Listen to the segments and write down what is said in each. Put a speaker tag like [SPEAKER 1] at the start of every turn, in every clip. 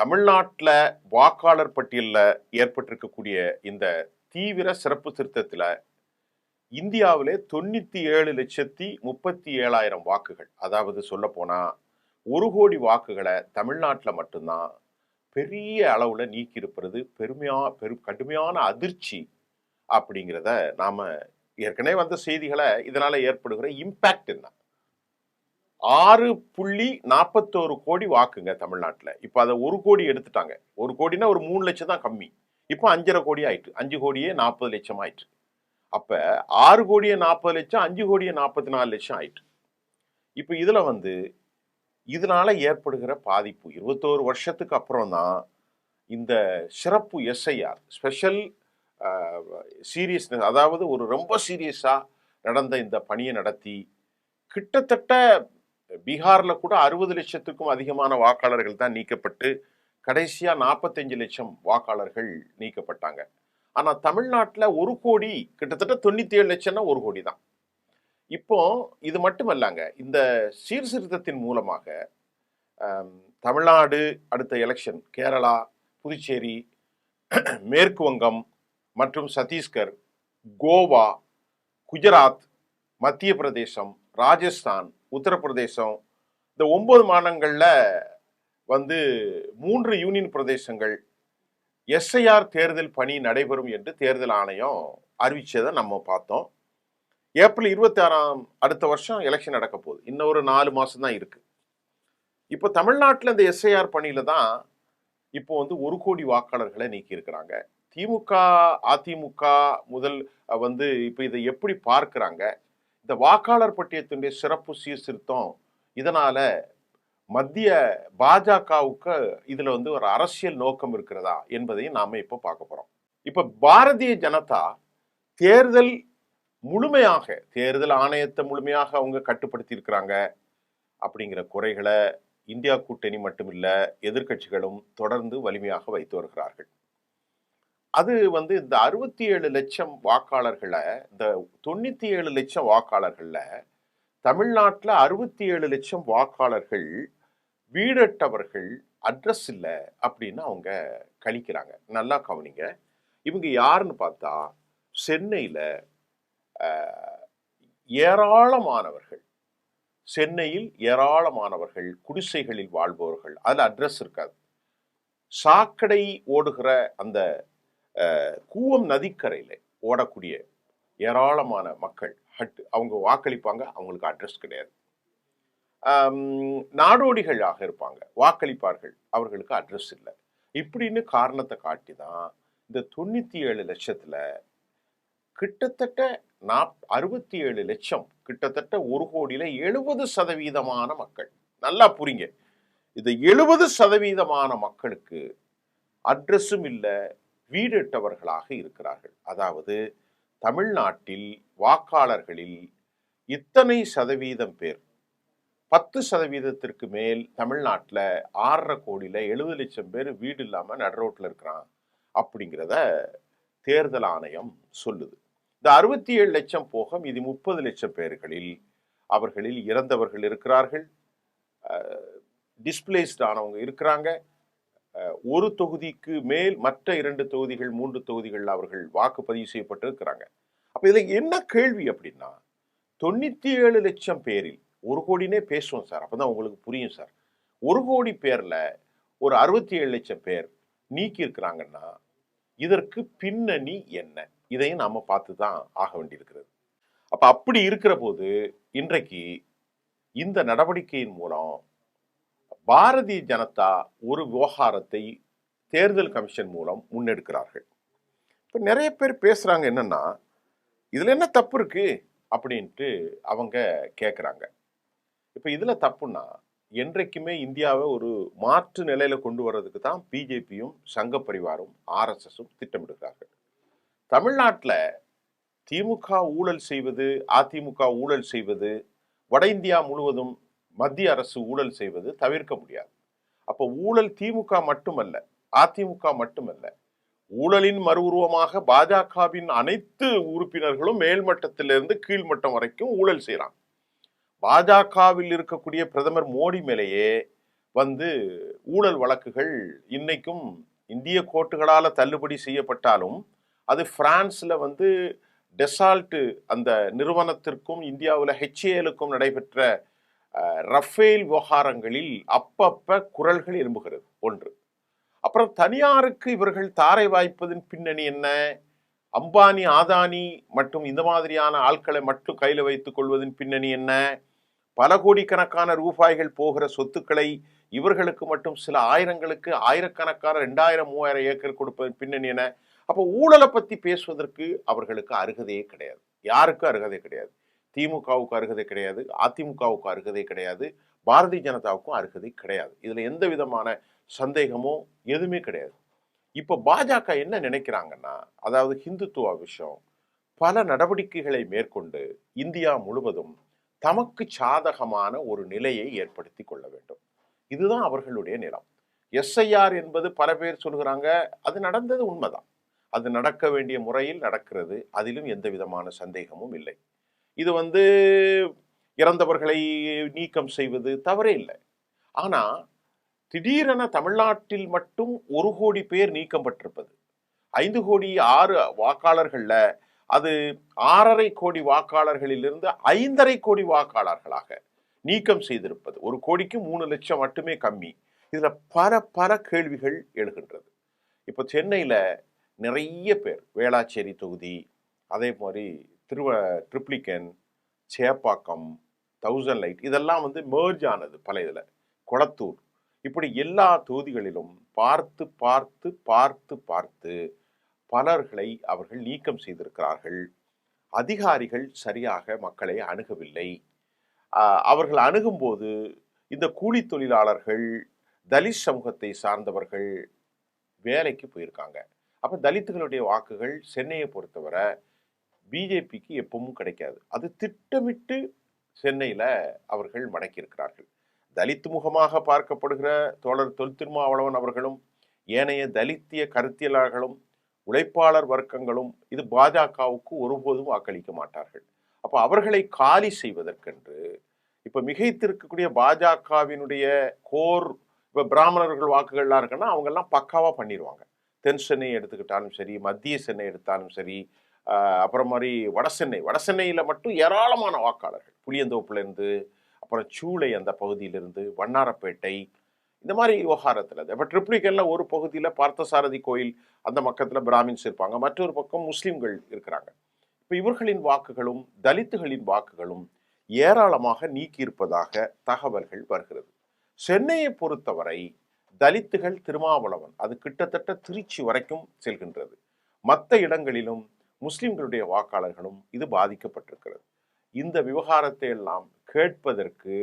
[SPEAKER 1] தமிழ்நாட்டில் வாக்காளர் பட்டியலில் ஏற்பட்டிருக்கக்கூடிய இந்த தீவிர சிறப்பு திருத்தத்தில் இந்தியாவிலே 97,37,000 வாக்குகள், அதாவது சொல்ல போனா 1 கோடி வாக்குகளை தமிழ்நாட்டில் மட்டும்தான் பெரிய அளவுல நீக்கி இருப்பது கடுமையான அதிர்ச்சி அப்படிங்கிறத நாம ஏற்கனவே வந்த செய்திகளை இதனால ஏற்படுகிற இம்பாக்ட் என்ன. 6.41 கோடி வாக்குங்க தமிழ்நாட்டில். இப்போ அதை 1 கோடி எடுத்துட்டாங்க. 1 கோடினா ஒரு 3 லட்சம் தான் கம்மி. இப்போ 5.5 கோடி ஆயிட்டு. 5 கோடியே 40 லட்சம் ஆயிட்டு. அப்ப 6 கோடியே 40 லட்சம், 5 கோடியே 44 லட்சம் ஆயிட்டு. இப்போ இதுல இதனால ஏற்படுகிற பாதிப்பு 21 வருஷத்துக்கு அப்புறம் தான் இந்த சிறப்பு எஸ்ஐஆர் ஸ்பெஷல் சீரியஸ்னஸ், அதாவது ஒரு ரொம்ப சீரியஸா நடந்த இந்த பணியை நடத்தி கிட்டத்தட்ட பீகார்ல கூட 60 லட்சத்துக்கும் அதிகமான வாக்காளர்கள் தான் நீக்கப்பட்டு கடைசியா 45 லட்சம் வாக்காளர்கள் நீக்கப்பட்டாங்க. ஆனா தமிழ்நாட்டில் 1 கோடி, கிட்டத்தட்ட 97 லட்சம்னா 1 கோடி தான். இப்போ இது மட்டுமல்லங்க, இந்த சீர்திருத்தத்தின் மூலமாக தமிழ்நாடு, அடுத்த எலெக்ஷன் கேரளா, புதுச்சேரி, மேற்கு வங்கம் மற்றும் சத்தீஸ்கர், கோவா, குஜராத், மத்திய பிரதேசம், ராஜஸ்தான், உத்தரப்பிரதேசம், இந்த 9 மாநிலங்கள்ல 3 யூனியன் பிரதேசங்கள் எஸ்ஐஆர் தேர்தல் பணி நடைபெறும் என்று தேர்தல் ஆணையம் அறிவிச்சதை நம்ம பார்த்தோம். ஏப்ரல் 26 அடுத்த வருஷம் எலெக்ஷன் நடக்க போகுது. இன்னும் ஒரு 4 மாசம் தான் இருக்கு. இப்போ தமிழ்நாட்டில் இந்த எஸ்ஐஆர் பணியில தான் இப்போ 1 கோடி வாக்காளர்களை நீக்கி இருக்கிறாங்க. திமுக, அதிமுக முதல் இப்போ இதை எப்படி பார்க்கிறாங்க? இந்த வாக்காளர் பட்டியலினுடைய சிறப்பு சீர்திருத்தம் இதனால மத்திய பாஜகவுக்கு இதுல ஒரு அரசியல் நோக்கம் இருக்கிறதா என்பதையும் நாம இப்ப பார்க்க போறோம். இப்ப பாரதிய ஜனதா தேர்தல் ஆணையத்தை முழுமையாக அவங்க கட்டுப்படுத்தி இருக்கிறாங்க அப்படிங்கிற குறைகளை இந்தியா கூட்டணி மட்டுமில்ல, எதிர்கட்சிகளும் தொடர்ந்து வலிமையாக வைத்து வருகிறார்கள். அது இந்த 67 லட்சம் வாக்காளர்களை, இந்த 97 லட்சம் வாக்காளர்கள்ல தமிழ்நாட்டில் 67 லட்சம் வாக்காளர்கள் வீடற்றவர்கள், அட்ரஸ் இல்லை அப்படின்னு அவங்க கணிக்கிறாங்க. நல்லா கவனிங்க. இவங்க யாருன்னு பார்த்தா சென்னையில் ஏராளமானவர்கள் குடிசைகளில் வாழ்பவர்கள், அதில் அட்ரஸ் இருக்காது. சாக்கடை ஓடுகிற அந்த கூவம் நதிக்கரையில் ஓடக்கூடிய ஏராளமான மக்கள் அவங்க வாக்களிப்பாங்க, அவங்களுக்கு அட்ரஸ் கிடையாது. நாடோடிகளாக இருப்பாங்க, வாக்களிப்பார்கள், அவர்களுக்கு அட்ரஸ் இல்லை. இப்படின்னு காரணத்தை காட்டி தான் இந்த 97 லட்சத்துல கிட்டத்தட்ட 67 லட்சம், கிட்டத்தட்ட 1 கோடியில 70% மக்கள், நல்லா புரிங்க, இது 70% மக்களுக்கு அட்ரஸும் இல்லை, வீடற்றவர்களாக இருக்கிறார்கள். அதாவது தமிழ்நாட்டில் வாக்காளர்களில் இத்தனை சதவீதம் பேர், 10% மேல் தமிழ்நாட்டில் 6.5 கோடியில 70 லட்சம் பேர் வீடு இல்லாம நடுரோட்டில் இருக்கிறான் அப்படிங்கிறத தேர்தல் ஆணையம் சொல்லுது. இந்த 67 லட்சம் போக மீதி 30 லட்சம் பேர்களில் அவர்களில் இறந்தவர்கள் இருக்கிறார்கள், டிஸ்பிளேஸ்ட் ஆனவங்க இருக்கிறாங்க. ஒரு தொகுதிக்கு மேல் மற்ற 2 தொகுதிகள் 3 தொகுதிகள் அவர்கள் வாக்குப்பதிவு செய்யப்பட்டிருக்கிறாங்க. அப்ப இதுல என்ன கேள்வி அப்படின்னா, 97 லட்சம் பேரில் 1 கோடினே பேசுவோம் சார், அப்பதான் உங்களுக்கு புரியும் சார். 1 கோடி பேர்ல ஒரு 67 லட்சம் பேர் நீக்கி இருக்கிறாங்கன்னா இதற்கு பின்னணி என்ன, இதையும் நாம பார்த்துதான் ஆக வேண்டியிருக்கிறது. அப்ப அப்படி இருக்கிற போது இன்றைக்கு இந்த நடவடிக்கையின் மூலம் பாரதிய ஜனதா ஒரு விவகாரத்தை தேர்தல் கமிஷன் மூலம் முன்னெடுக்கிறார்கள். இப்ப நிறைய பேர் பேசுறாங்க, என்னன்னா இதுல என்ன தப்பு இருக்கு அப்படின்ட்டு அவங்க கேட்குறாங்க. இப்போ இதில் தப்புன்னா, என்றைக்குமே இந்தியாவை ஒரு மாற்று நிலையில கொண்டு வர்றதுக்கு தான் பிஜேபியும் சங்க பரிவாரும் ஆர்எஸ்எஸும் திட்டமிடுகிறார்கள். தமிழ்நாட்டில் திமுக ஊழல் செய்வது, அதிமுக ஊழல் செய்வது, வட இந்தியா முழுவதும் மத்திய அரசு ஊழல் செய்வது தவிர்க்க முடியாது. அப்போ ஊழல் திமுக மட்டுமல்ல, அதிமுக மட்டுமல்ல, ஊழலின் மறு உருவமாக பாஜகவின் அனைத்து உறுப்பினர்களும் மேல்மட்டத்திலிருந்து கீழ்மட்டம் வரைக்கும் ஊழல் செய்யறாங்க. பாஜகவில் இருக்கக்கூடிய பிரதமர் மோடி மேலேயே வந்து ஊழல் வழக்குகள் இன்னைக்கும் இந்திய கோர்ட்டுகளால் தள்ளுபடி செய்யப்பட்டாலும் அது பிரான்ஸ்ல வந்து டெசால்ட் அந்த நிறுவனத்திற்கும் இந்தியாவில் ஹெச்ஏஎலுக்கும் நடைபெற்ற ரஃபேல் விவகாரங்களில் அப்பப்ப குரல்கள் எழும்புகிறது ஒன்று. அப்புறம் தனியாருக்கு இவர்கள் தாரை வாய்ப்பதன் பின்னணி என்ன? அம்பானி, ஆதானி மற்றும் இந்த மாதிரியான ஆட்களை மட்டும் கையில் வைத்துக் கொள்வதன் பின்னணி என்ன? பல கோடிக்கணக்கான ரூபாய்கள் போகிற சொத்துக்களை இவர்களுக்கு மட்டும் சில ஆயிரங்களுக்கு ஆயிரக்கணக்கான 2000 3000 ஏக்கர் கொடுப்பதன் பின்னணி என்ன? அப்போ ஊழலை பத்தி பேசுவதற்கு அவர்களுக்கு அருகதையே கிடையாது. யாருக்கும் அருகதை கிடையாது. திமுகவுக்கு அருகதை கிடையாது, அதிமுகவுக்கு அருகதை கிடையாது, பாரதிய ஜனதாவுக்கும் அருகதை கிடையாது. இதுல எந்த விதமான சந்தேகமோ எதுவுமே கிடையாது. இப்ப பாஜக என்ன நினைக்கிறாங்கன்னா, அதாவது ஹிந்துத்துவ விஷயம் பல நடவடிக்கைகளை மேற்கொண்டு இந்தியா முழுவதும் தமக்கு சாதகமான ஒரு நிலையை ஏற்படுத்தி கொள்ள வேண்டும். இதுதான் அவர்களுடைய நிலம். எஸ்ஐஆர் என்பது பல பேர் சொல்கிறாங்க, அது நடந்தது உண்மைதான். அது நடக்க வேண்டிய முறையில் நடக்கிறது. அதிலும் எந்த விதமான சந்தேகமும் இல்லை. இது வந்து இறந்தவர்களை நீக்கம் செய்வது தவறே இல்லை. ஆனா திடீரென தமிழ்நாட்டில் மட்டும் 1 கோடி பேர் நீக்கப்பட்டிருப்பது, 5 கோடி 6 வாக்காளர்கள்ல அது 6.5 கோடி வாக்காளர்களிலிருந்து 5.5 கோடி வாக்காளர்களாக நீக்கம் செய்திருப்பது, 1 கோடிக்கு 3 லட்சம் மட்டுமே கம்மி. இதுல பல பல கேள்விகள் எழுகின்றது. இப்ப சென்னையில நிறைய பேர் வேளாச்சேரி தொகுதி, அதே மாதிரி ட்ரிப்ளிகன், சேப்பாக்கம், 1000 லைட் இதெல்லாம் வந்து மேர்ஜ் ஆனது பல இதுல, கொளத்தூர், இப்படி எல்லா தொகுதிகளிலும் பார்த்து பார்த்து பார்த்து பார்த்து பலர்களை அவர்கள் நீக்கம் செய்திருக்கிறார்கள். அதிகாரிகள் சரியாக மக்களை அணுகவில்லை. அவர்கள் அணுகும்போது இந்த கூலி தொழிலாளர்கள், தலித் சமூகத்தை சார்ந்தவர்கள் வேலைக்கு போயிருக்காங்க. அப்ப தலித்துகளுடைய வாக்குகள் சென்னையை பொறுத்தவரை பிஜேபிக்கு எப்பவும் கிடைக்காது. அது திட்டமிட்டு சென்னையில அவர்கள் மடக்கியிருக்கிறார்கள். தலித் முகமாக பார்க்கப்படுகிற தோழர் தொல் திருமாவளவன் அவர்களும் ஏனைய தலித்திய கருத்தியலாளர்களும் உழைப்பாளர் வர்க்கங்களும் இது பாஜகவுக்கு ஒருபோதும் வாக்களிக்க மாட்டார்கள். அப்ப அவர்களை காலி செய்வதற்கென்று இப்ப மிகைத்திருக்கக்கூடிய பாஜகவினுடைய கோர், இப்ப பிராமணர்கள் வாக்குகள்லாம் இருக்குன்னா அவங்க எல்லாம் பக்காவா பண்ணிடுவாங்க. தென் சென்னை எடுத்துக்கிட்டாலும் சரி, மத்திய சென்னை எடுத்தாலும் சரி, அப்புறம் மாதிரி வடசென்னையில மட்டும் ஏராளமான வாக்காளர்கள், புளியந்தோப்புல இருந்து, அப்புறம் சூளை அந்த பகுதியிலிருந்து, வண்ணாரப்பேட்டை, இந்த மாதிரி விவகாரத்தில். இப்போ ட்ரிப்ளிகன்ல ஒரு பகுதியில் பார்த்தசாரதி கோயில் அந்த பக்கத்தில் பிராமின்ஸ் இருப்பாங்க, மற்றொரு பக்கம் முஸ்லீம்கள் இருக்கிறாங்க. இப்போ இவர்களின் வாக்குகளும் தலித்துகளின் வாக்குகளும் ஏராளமாக நீக்கியிருப்பதாக தகவல்கள் வருகிறது. சென்னையை பொறுத்தவரை தலித்துகள் திருமாவளவன் அது கிட்டத்தட்ட திருச்சி வரைக்கும் செல்கின்றது. மற்ற இடங்களிலும் முஸ்லிம்களுடைய வாக்காளர்களும் இது பாதிக்கப்பட்டிருக்கிறது. இந்த விவகாரத்தை எல்லாம் கேட்பதற்கு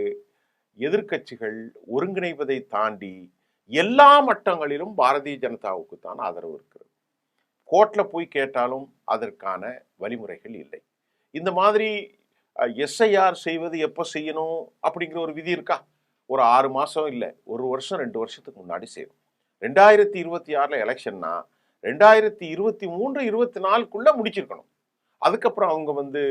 [SPEAKER 1] எதிர்கட்சிகள் ஒருங்கிணைவதை தாண்டி எல்லா மட்டங்களிலும் பாரதிய ஜனதாவுக்கு தான் ஆதரவு இருக்கிறது. கோர்ட்ல போய் கேட்டாலும் அதற்கான வழிமுறைகள் இல்லை. இந்த மாதிரி எஸ்ஐஆர் செய்வது எப்போ செய்யணும் அப்படிங்கிற ஒரு விதி இருக்கா? ஒரு 6 மாசம் இல்லை, 1 வருஷம் 2 வருஷத்துக்கு முன்னாடி செய்யணும். 2026 எலெக்ஷன்னா 2023 24க்குள்ள முடிச்சிருக்கணும். அதுக்கப்புறம் அவங்க வந்து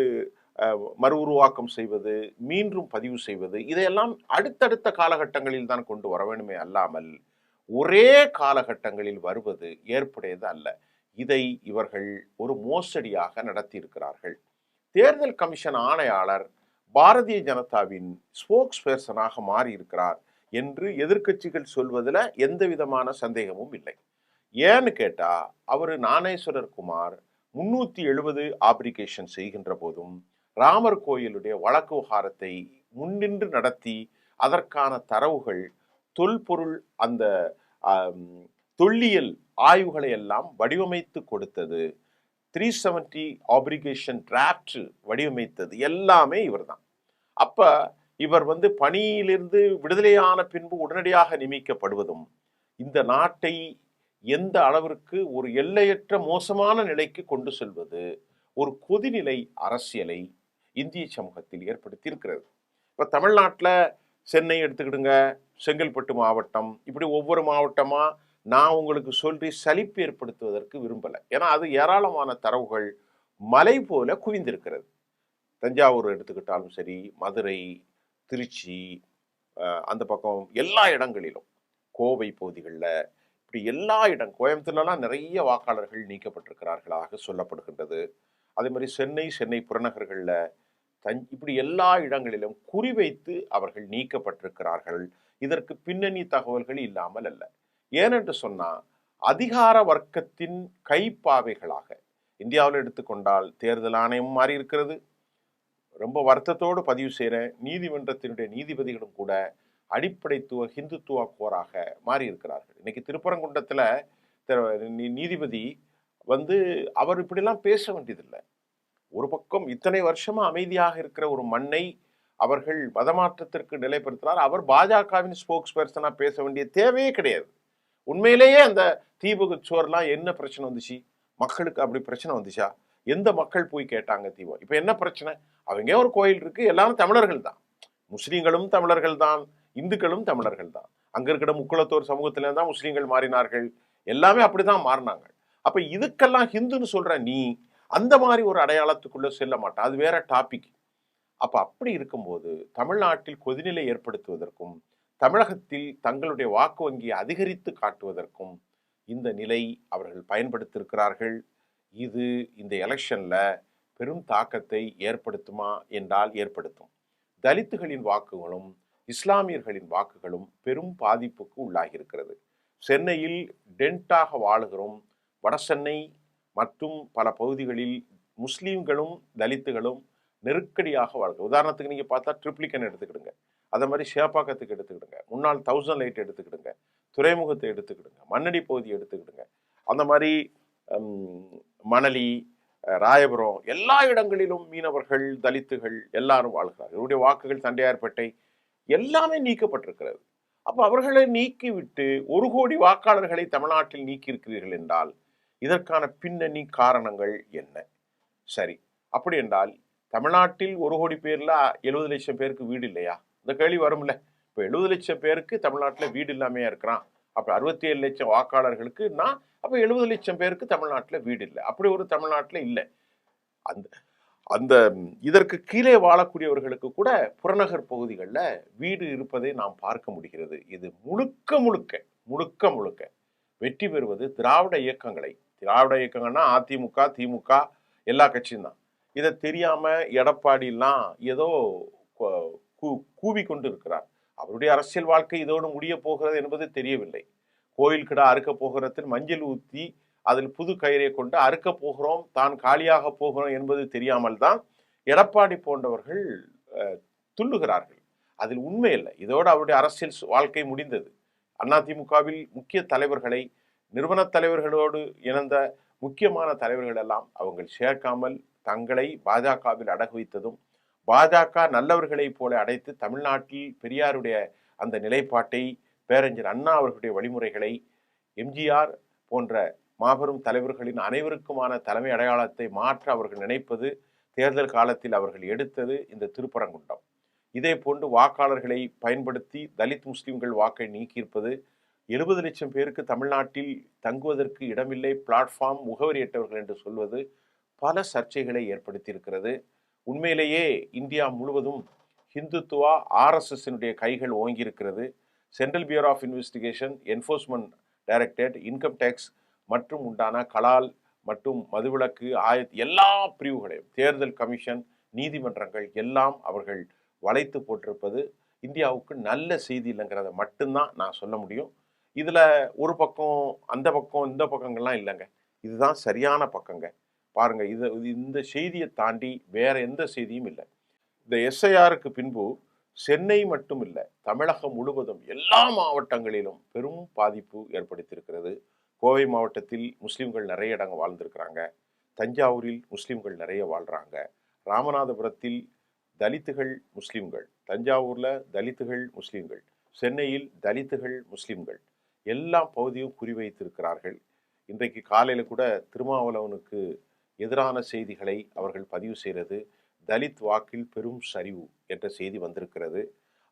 [SPEAKER 1] மறு உருவாக்கம் செய்வது, மீண்டும் பதிவு செய்வது, இதையெல்லாம் அடுத்தடுத்த காலகட்டங்களில் தான் கொண்டு வர வேண்டுமே அல்லாமல் ஒரே காலகட்டங்களில் வருவது ஏற்புடையது அல்ல. இதை இவர்கள் ஒரு மோசடியாக நடத்தியிருக்கிறார்கள். தேர்தல் கமிஷன் ஆணையாளர் பாரதிய ஜனதாவின் ஸ்போக்ஸ் பர்சனாக மாறியிருக்கிறார் என்று எதிர்கட்சிகள் சொல்வதில் எந்த விதமான சந்தேகமும் இல்லை. ஏன்னு கேட்டா, அவர் ஞானேஸ்வரர் குமார் 370 ஆப்ளிகேஷன் செய்கின்ற போதும் ராமர் கோயிலுடைய வழக்கு விவகாரத்தை முன்னின்று நடத்தி அதற்கான தரவுகள், தொல்பொருள், அந்த தொல்லியல் ஆய்வுகளை எல்லாம் வடிவமைத்து கொடுத்தது, 370 ஆப்ளிகேஷன் டிராப்ட் வடிவமைத்தது எல்லாமே இவர் தான். அப்ப இவர் வந்து பணியிலிருந்து விடுதலையான பின்பு உடனடியாக நியமிக்கப்படுவதும் இந்த நாட்டை எந்த அளவிற்கு ஒரு எல்லையற்ற மோசமான நிலைக்கு கொண்டு செல்வது, ஒரு கொதிநிலை அரசியலை இந்திய சமூகத்தில் ஏற்படுத்தி இருக்கிறது. இப்ப தமிழ்நாட்டில் சென்னை எடுத்துக்கிடுங்க, செங்கல்பட்டு மாவட்டம், இப்படி ஒவ்வொரு மாவட்டமா நான் உங்களுக்கு சொல்லி சலிப்பு ஏற்படுத்துவதற்கு விரும்பலை. ஏன்னா அது ஏராளமான தரவுகள் மலை போல குவிந்திருக்கிறது. தஞ்சாவூர் எடுத்துக்கிட்டாலும் சரி, மதுரை, திருச்சி, அந்த பக்கம் எல்லா இடங்களிலும் கோவை பகுதிகளில் இப்படி எல்லா கோயம்புத்தூர்லாம் நிறைய வாக்காளர்கள் நீக்கப்பட்டிருக்கிறார்களாக சொல்லப்படுகின்றது. அதே மாதிரி சென்னை புறநகர்களில் இப்படி எல்லா இடங்களிலும் குறிவைத்து அவர்கள் நீக்கப்பட்டிருக்கிறார்கள். இதற்கு பின்னணி தகவல்கள் இல்லாமல் அல்ல. ஏனென்று சொன்னால் அதிகார வர்க்கத்தின் கைப்பாவைகளாக இந்தியாவில் எடுத்துக்கொண்டால் தேர்தல் ஆணையம் மாறி இருக்கிறது. ரொம்ப வருத்தத்தோடு பதிவு செய்கிறேன், நீதிமன்றத்தினுடைய நீதிபதிகளும் கூட அடிப்படைத்துவ ஹிந்துத்துவ கோராக மாறி இருக்கிறார்கள். இன்னைக்கு திருப்பரங்குன்றத்தில் நீதிபதி அவர் இப்படிலாம் பேச வேண்டியதில்லை. ஒரு பக்கம் இத்தனை வருஷமா அமைதியாக இருக்கிற ஒரு மண்ணை அவர்கள் மதமாற்றத்திற்கு நிலைப்படுத்தினார். அவர் பாஜகவின் ஸ்போக்ஸ் பர்சனா பேச வேண்டிய தேவையே கிடையாது. உண்மையிலேயே அந்த தீபகச்சோர்லாம் என்ன பிரச்சனை வந்துச்சு, மக்களுக்கு அப்படி பிரச்சனை வந்துச்சா? எந்த மக்கள் போய் கேட்டாங்க தீபம்? இப்ப என்ன பிரச்சனை? அவங்க ஒரு கோயில் இருக்கு, எல்லாரும் தமிழர்கள் தான், முஸ்லீம்களும் தமிழர்கள் தான், இந்துக்களும் தமிழர்கள் தான். அங்க இருக்கிற முக்குளத்தோர் சமூகத்தில தான் முஸ்லீம்கள் மாறினார்கள், எல்லாமே அப்படிதான் மாறினாங்க. அப்ப இதுக்கெல்லாம் ஹிந்துன்னு சொல்ற நீ அந்த மாதிரி ஒரு அடையாளத்துக்குள்ள செல்ல மாட்டா, அது வேற டாபிக். அப்ப அப்படி இருக்கும்போது தமிழ்நாட்டில் கொதிநிலை ஏற்படுத்துவதற்கும் தமிழகத்தில் தங்களுடைய வாக்கு வங்கியை அதிகரித்து காட்டுவதற்கும் இந்த நிலை அவர்கள் பயன்படுத்தியிருக்கிறார்கள். இது இந்த எலெக்ஷன்ல பெரும் தாக்கத்தை ஏற்படுத்துமா என்றால் ஏற்படுத்தும். தலித்துகளின் வாக்குகளும் இஸ்லாமியர்களின் வாக்குகளும் பெரும் பாதிப்புக்கு உள்ளாகி இருக்கிறது. சென்னையில் டென்ட்டாக வாழுகிறோம். வடசென்னை மற்றும் பல பகுதிகளில் முஸ்லீம்களும் தலித்துகளும் நெருக்கடியாக வாழ்க்கை. உதாரணத்துக்கு நீங்க பார்த்தா ட்ரிப்ளிகன் எடுத்துக்கிடுங்க, அதே மாதிரி சேப்பாக்கத்துக்கு எடுத்துக்கிடுங்க, முன்னாள் 1000 லைட் எடுத்துக்கிடுங்க, துறைமுகத்தை எடுத்துக்கிடுங்க, மண்ணடி பகுதி எடுத்துக்கிடுங்க, அந்த மாதிரி மணலி, ராயபுரம், எல்லா இடங்களிலும் மீனவர்கள் தலித்துகள் எல்லாரும் வாழ்கிறார்கள். இவருடைய வாக்குகள் தண்டையார்பேட்டை எல்லாமே நீக்கப்பட்டிருக்கிறது. அப்ப அவர்களை நீக்கிவிட்டு 1 கோடி வாக்காளர்களை தமிழ்நாட்டில் நீக்கியிருக்கிறீர்கள் என்றால் இதற்கான பின்னணி காரணங்கள் என்ன? சரி, அப்படி என்றால் தமிழ்நாட்டில் 1 கோடி பேர்ல 70 லட்சம் பேருக்கு வீடு இல்லையா? இந்த கேள்வி வரும்ல. இப்ப 70 லட்சம் பேருக்கு தமிழ்நாட்டில் வீடு இல்லாமையா இருக்கிறான். அப்ப 67 லட்சம் வாக்காளர்களுக்குன்னா அப்ப 70 லட்சம் பேருக்கு தமிழ்நாட்டில் வீடு இல்லை. அப்படி ஒரு தமிழ்நாட்டில் இல்லை. அந்த அந்த இதற்கு கீழே வாழக்கூடியவர்களுக்கு கூட புறநகர் பகுதிகளில் வீடு இருப்பதை நாம் பார்க்க முடிகிறது. இது முழுக்க முழுக்க வெற்றி பெறுவது திராவிட இயக்கங்கள்னா அதிமுக, திமுக எல்லா கட்சியும் தான். இதை தெரியாம எடப்பாடிலாம் ஏதோ கூவி கொண்டு இருக்கிறார். அவருடைய அரசியல் வாழ்க்கை இதோடு முடிய போகிறது என்பது தெரியவில்லை. கோயில் கிடா அறுக்க போகிறதில் மஞ்சள் ஊத்தி அதில் புது கயிறை கொண்டு அறுக்க போகிறோம், தான் காலியாக போகிறோம் என்பது தெரியாமல் தான் எடப்பாடி போன்றவர்கள் துள்ளுகிறார்கள். அதில் உண்மை இல்லை. இதோடு அவருடைய அரசியல் வாழ்க்கை முடிந்தது. அதிமுகவில் முக்கிய தலைவர்களை, நிறுவன தலைவர்களோடு இணைந்த முக்கியமான தலைவர்கள் எல்லாம் அவங்க சேர்க்காமல் தங்களை பாஜகவில் அடகு வைத்ததும், பாஜக நல்லவர்களை போல அடைத்து தமிழ்நாட்டில் பெரியாருடைய அந்த நிலைப்பாட்டை, பேரறிஞர் அண்ணா அவர்களுடைய வழிமுறைகளை, எம்ஜிஆர் போன்ற மாபெரும் தலைவர்களின் அனைவருக்குமான தலைமை அடையாளத்தை மாற்ற அவர்கள் நினைப்பது, தேர்தல் காலத்தில் அவர்கள் எடுத்தது இந்த திருப்பரங்குன்றம். இதே போன்று வாக்காளர்களை பயன்படுத்தி தலித் முஸ்லிம்கள் வாக்கை நீக்கியிருப்பது, 70 லட்சம் பேருக்கு தமிழ்நாட்டில் தங்குவதற்கு இடமில்லை, பிளாட்ஃபார்ம் முகவரியற்றவர்கள் என்று சொல்வது பல சர்ச்சைகளை ஏற்படுத்தி இருக்கிறது. உண்மையிலேயே இந்தியா முழுவதும் ஹிந்துத்துவா RSSனுடைய கைகள் ஓங்கியிருக்கிறது. Central bureau of investigation, enforcement directorate, income tax மற்றும் உண்டான கலால் மற்றும் மதுவிலக்கு எல்லா பிரிவுகளையும், தேர்தல் கமிஷன், நீதிமன்றங்கள் எல்லாம் அவர்கள் வளைத்து போட்டிருப்பது இந்தியாவுக்கு நல்ல செய்தி இல்லைங்கிறத மட்டும்தான் நான் சொல்ல முடியும். இதுல ஒரு பக்கம் அந்த பக்கம் இந்த பக்கங்கள்லாம் இல்லைங்க, இதுதான் சரியான பக்கங்க. பாருங்க, இந்த செய்தியை தாண்டி வேற எந்த செய்தியும் இல்லை. இந்த SIRக்கு பின்பு சென்னை மட்டும் இல்லை, தமிழகம் முழுவதும் எல்லா மாவட்டங்களிலும் பெரும் பாதிப்பு ஏற்படுத்தியிருக்கிறது. கோவை மாவட்டத்தில் முஸ்லிம்கள் நிறைய இடங்கள் வாழ்ந்திருக்கிறாங்க. தஞ்சாவூரில் முஸ்லிம்கள் நிறைய வாழ்றாங்க. ராமநாதபுரத்தில் தலித்துகள் முஸ்லிம்கள், தஞ்சாவூர்ல தலித்துகள் முஸ்லிம்கள், சென்னையில் தலித்துகள் முஸ்லிம்கள் எல்லா பகுதியும் குறிவைத்திருக்கிறார்கள். இன்றைக்கு காலையில கூட திருமாவளவனுக்கு எதிரான செய்திகளை அவர்கள் பதிவு செய்கிறது. தலித் வாக்கில் பெரும் சரிவு என்ற செய்தி வந்திருக்கிறது.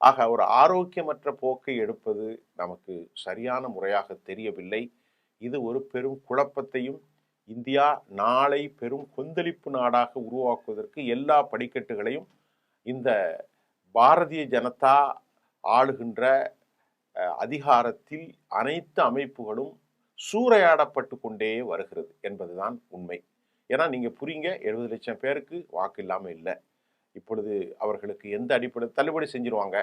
[SPEAKER 1] ஆக ஒரு ஆரோக்கியமற்ற போக்கை எடுப்பது நமக்கு சரியான முறையாக தெரியவில்லை. இது ஒரு பெரும் குழப்பத்தையும், இந்தியா நாளை பெரும் கொந்தளிப்பு நாடாக உருவாக்குவதற்கு எல்லா படிக்கட்டுகளையும் இந்த பாரதிய ஜனதா ஆளுகின்ற அதிகாரத்தில் அனைத்து அமைப்புகளும் சூறையாடப்பட்டு கொண்டே வருகிறது என்பதுதான் உண்மை. ஏன்னா நீங்க புரியுங்க, 70 லட்சம் பேருக்கு வாக்கு இல்லாம இல்லை. இப்பொழுது அவர்களுக்கு எந்த அடிப்படை தள்ளுபடி செஞ்சிருவாங்க.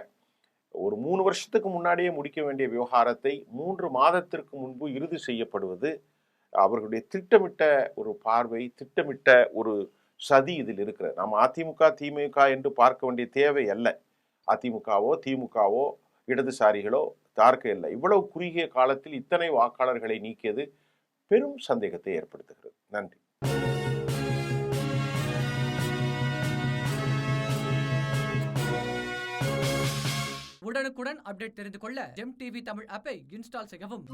[SPEAKER 1] ஒரு 3 வருஷத்துக்கு முன்னாடியே முடிக்க வேண்டிய விவகாரத்தை 3 மாதத்திற்கு முன்பு இறுதி செய்யப்படுவது அவர்களுடைய திட்டமிட்ட ஒரு பார்வை, திட்டமிட்ட ஒரு சதி இதில் இருக்கிறது. நாம் அதிமுக, திமுக என்று பார்க்க வேண்டிய தேவை அல்ல. அதிமுகவோ, திமுகவோ, இடதுசாரிகளோ பார்க்க இல்லை. இவ்வளவு குறுகிய காலத்தில் இத்தனை வாக்காளர்களை நீக்கியது பெரும் சந்தேகத்தை ஏற்படுத்துகிறது. நன்றி.
[SPEAKER 2] உடனுக்குடன் அப்டேட் தெரிந்து கொள்ள ஜெம் டிவி தமிழ் ஆப்பை இன்ஸ்டால் செய்யவும்.